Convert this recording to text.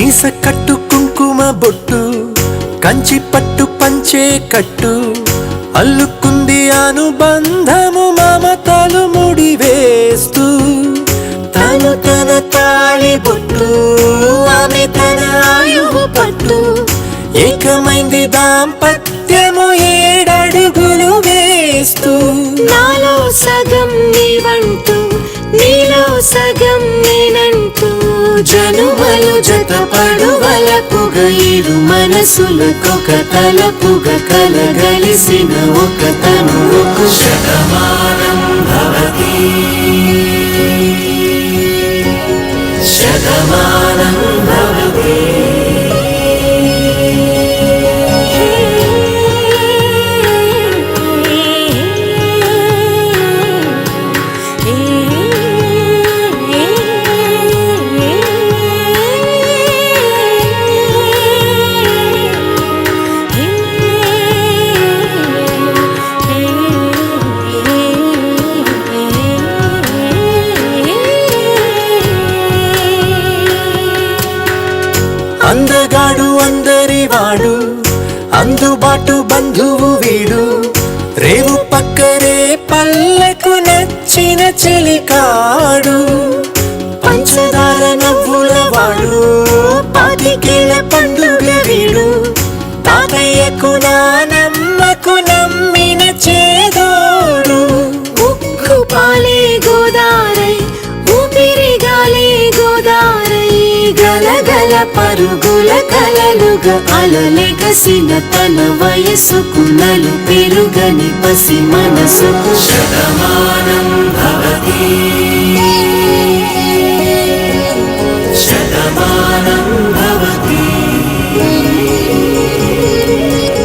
మీస కట్టు కుంకుమ బొట్టు కంచి పట్టు పంచే కట్టు అల్లుకుంది అనుబంధము మమతలు ముడివేస్తూ తను తన తాళి బొట్టు ఆమె తన ఆయువు పట్టు ఏకమైంది దాంపత్యము 7 అడుగులు వేస్తూ నాలో సగం నీవంటూ నీలో సగం నేనంటూ జనుమలు జతపడువలపుగా ఇరు మనసులకొక తలపుగా కలగలిసిన ఒక తనువుకు శతమానం భవతి శతమానం భవతి అందగాడు అందరివాడు అందుబాటు బంధువు వీడు రేవు పక్కనే పల్లెకు నచ్చిన చెలికాడు పంచదార నవ్వుల వాడు 25 ఏళ్ల పండుగ వీడు తాతయ్యకు నానమ్మకు నమ్మిన చేదోడు ఉక్కు పాలే గోదారై ఊపిరి గాలే గోదారై గలగల పరుగుల కలలుగా అలలెగసిన తన వయసుకు నలు పెరుగని పసి మనసుకు శతమానం భవ